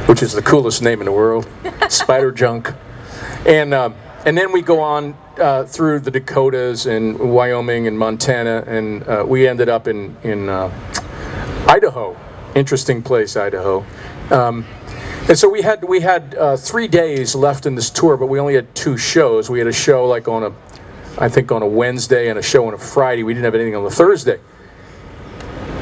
which is the coolest name in the world, Spider Junk. And then we go on through the Dakotas and Wyoming and Montana, and we ended up in Idaho. Interesting place, Idaho. And so we had 3 days left in this tour, but we only had 2 shows. We had a show like I think on a Wednesday, and a show on a Friday. We didn't have anything on the Thursday.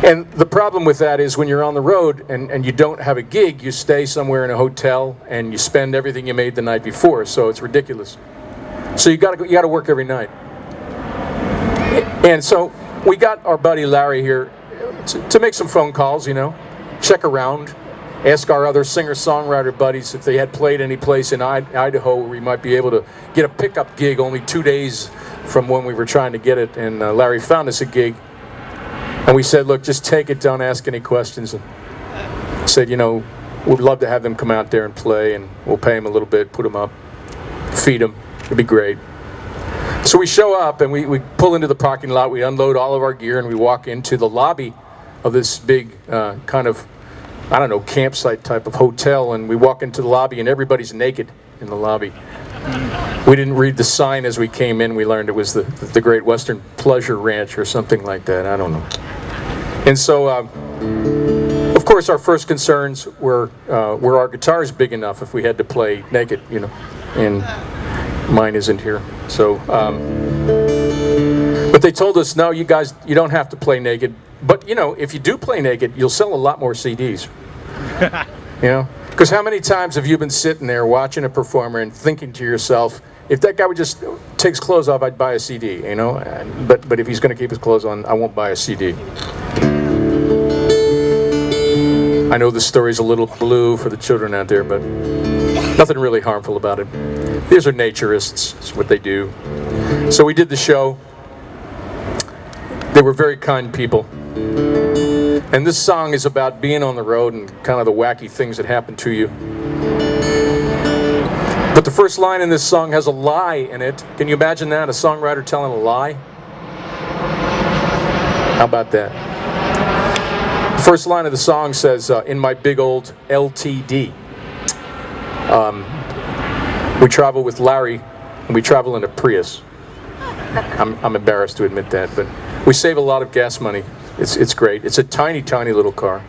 And the problem with that is when you're on the road and you don't have a gig, you stay somewhere in a hotel and you spend everything you made the night before. So it's ridiculous. So you got to work every night. And so we got our buddy Larry here to make some phone calls, you know, check around, ask our other singer-songwriter buddies if they had played any place in Idaho where we might be able to get a pickup gig only 2 days from when we were trying to get it. And Larry found us a gig. And we said, look, just take it, don't ask any questions. And said, you know, we'd love to have them come out there and play, and we'll pay them a little bit, put them up, feed them. It'd be great. So we show up, and we pull into the parking lot, we unload all of our gear, and we walk into the lobby of this big kind of, I don't know, campsite type of hotel. And we walk into the lobby, and everybody's naked in the lobby. We didn't read the sign as we came in. We learned it was the Great Western Pleasure Ranch or something like that. I don't know. And so, of course, our first concerns were our guitars big enough if we had to play naked, you know, and mine isn't here. So, but they told us, no, you guys, you don't have to play naked. But, you know, if you do play naked, you'll sell a lot more CDs, you know. Because how many times have you been sitting there watching a performer and thinking to yourself, if that guy would just take his clothes off, I'd buy a CD, you know? But if he's going to keep his clothes on, I won't buy a CD. I know this story's a little blue for the children out there, but nothing really harmful about it. These are naturists. It's what they do. So we did the show. They were very kind people. And this song is about being on the road and kind of the wacky things that happen to you. But the first line in this song has a lie in it. Can you imagine that? A songwriter telling a lie? How about that? The first line of the song says, in my big old LTD. We travel with Larry, and we travel in a Prius. I'm embarrassed to admit that, but we save a lot of gas money. It's great. It's a tiny, tiny little car.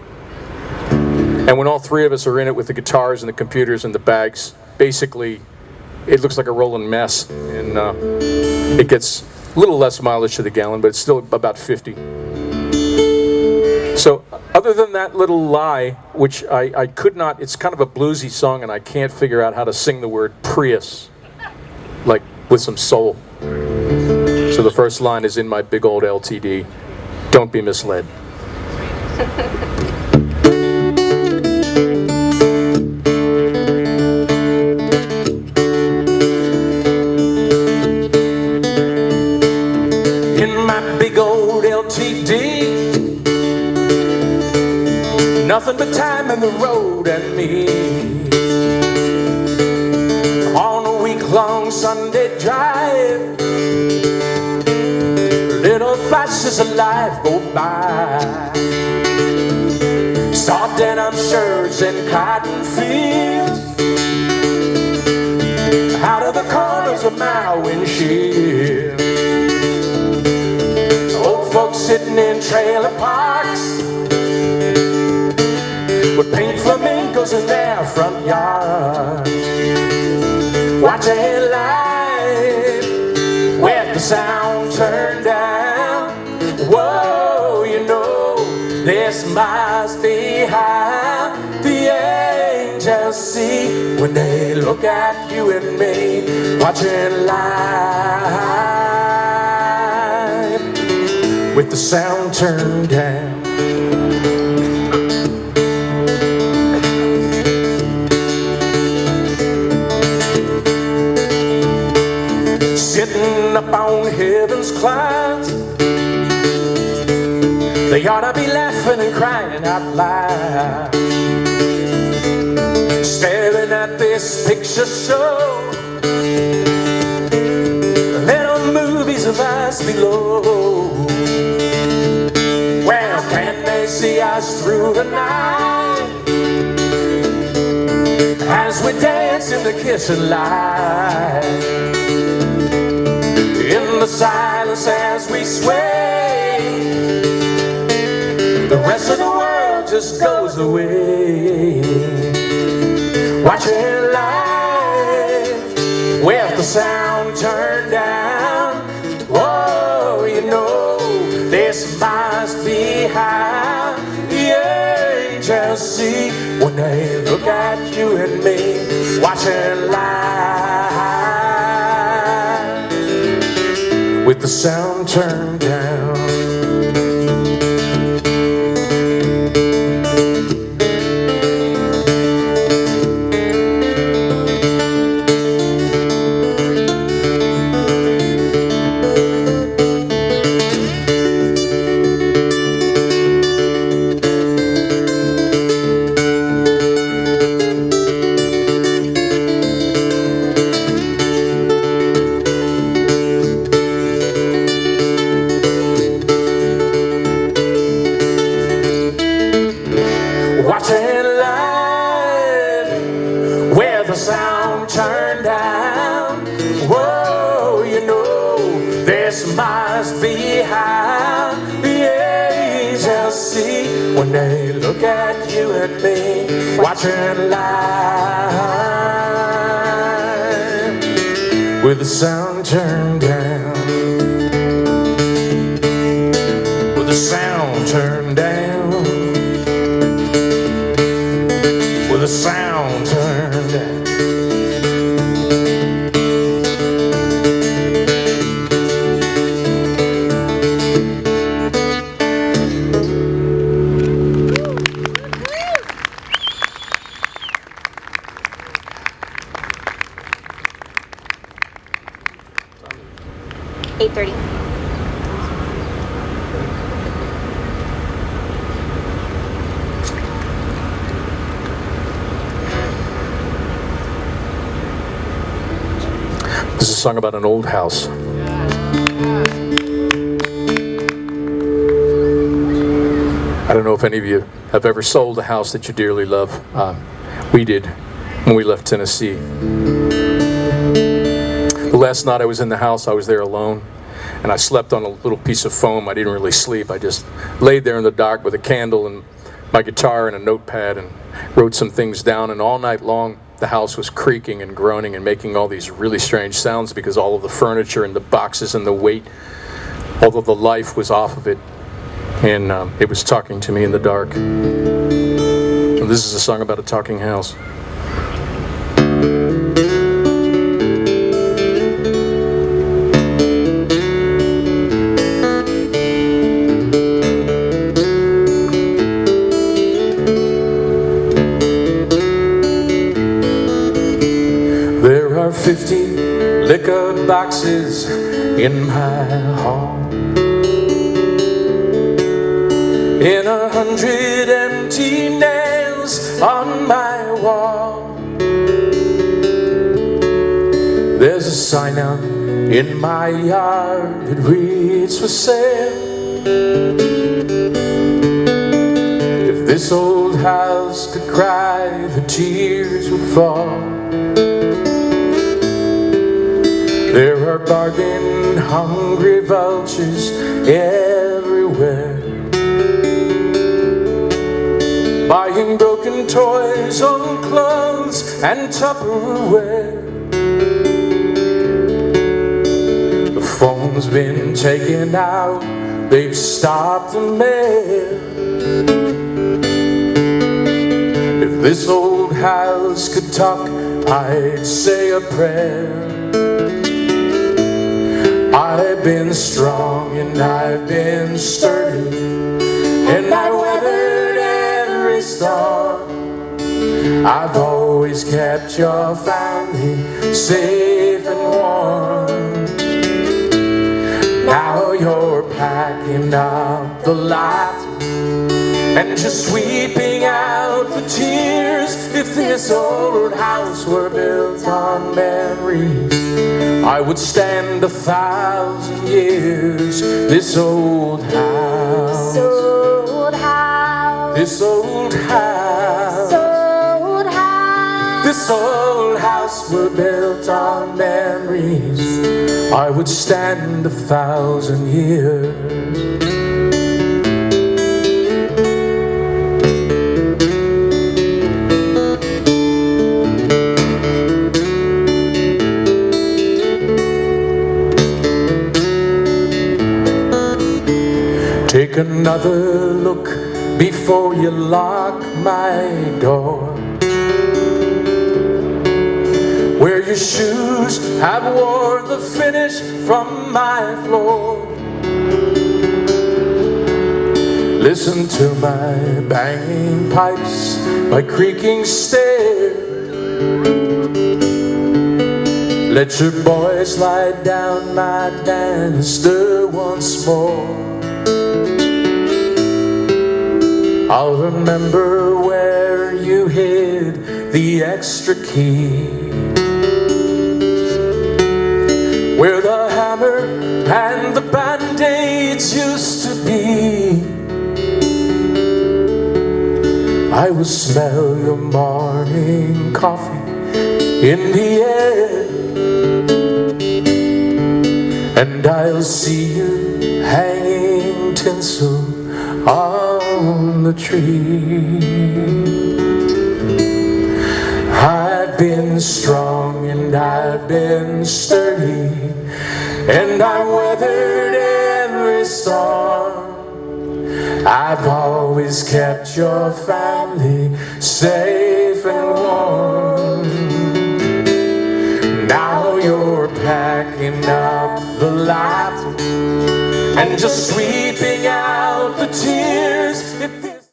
And when all 3 of us are in it with the guitars and the computers and the bags, basically, it looks like a rolling mess. And it gets a little less mileage to the gallon, but it's still about 50. So other than that little lie, which I could not, it's kind of a bluesy song, and I can't figure out how to sing the word Prius, like with some soul. So the first line is in my big old LTD. Don't be misled. In my big old LTD, nothing but time in the road and me. On a week-long Sunday drive, little flashes of life go by. Soft denim shirts and cotton fields, out of the corners of my windshield. Old folks sitting in trailer parks with pink flamingos in their front yard, watching life with the sound turned down. Whoa, you know, this must be how the angels see when they look at you and me, watching life with the sound turned down. Sitting up on heaven's clouds, they ought to be laughing and crying out loud, staring at this picture show, little movies of us below. Well, can't they see us through the night? as we dance in the kitchen light, in the silence as we sway, the rest of the world just goes away. Watching life with the sound turned down. Whoa, you know this must be how the angels see when they look at you and me. Watching life with the sound turned down. Watching life with the sound turned down. Whoa, you know this must be how the angels see when they look at you and me. Watching life with the sound turned down. With the sound turned down. With the sound turned down. $8:30. This is a song about an old house. I don't know if any of you have ever sold a house that you dearly love. We did when we left Tennessee. The last night I was in the house, I was there alone, and I slept on a little piece of foam. I didn't really sleep. I just laid there in the dark with a candle and my guitar and a notepad and wrote some things down, and all night long the house was creaking and groaning and making all these really strange sounds because all of the furniture and the boxes and the weight, although the life was off of it, and it was talking to me in the dark. And this is a song about a talking house. There are 50 liquor boxes in my hall, in 100 empty nails on my wall. There's a sign out in my yard that reads for sale. If this old house could cry, the tears would fall. There are bargain-hungry vultures everywhere, buying broken toys, old clothes, and Tupperware. The phone's been taken out, they've stopped the mail. If this old house could talk, I'd say a prayer. I've been strong and I've been sturdy, and I weathered every storm. I've always kept your family safe and warm. Now you're packing up the lot and just sweeping out the tears. If this old house were built on memories, I would stand 1,000 years. This old house, This old house, this old house, this old house, this old house were built on memories, I would stand 1,000 years. Take another look before you lock my door. Where your shoes have worn the finish from my floor. Listen to my banging pipes, my creaking stair. Let your boy slide down my banister once more. I'll remember where you hid the extra key, where the hammer and the band-aids used to be. I will smell your morning coffee in the air, and I'll see you hanging tinsel on the tree. I've been strong and I've been sturdy, and I've weathered every storm. I've always kept your family safe and warm. Now you're packing up the lot and just sweeping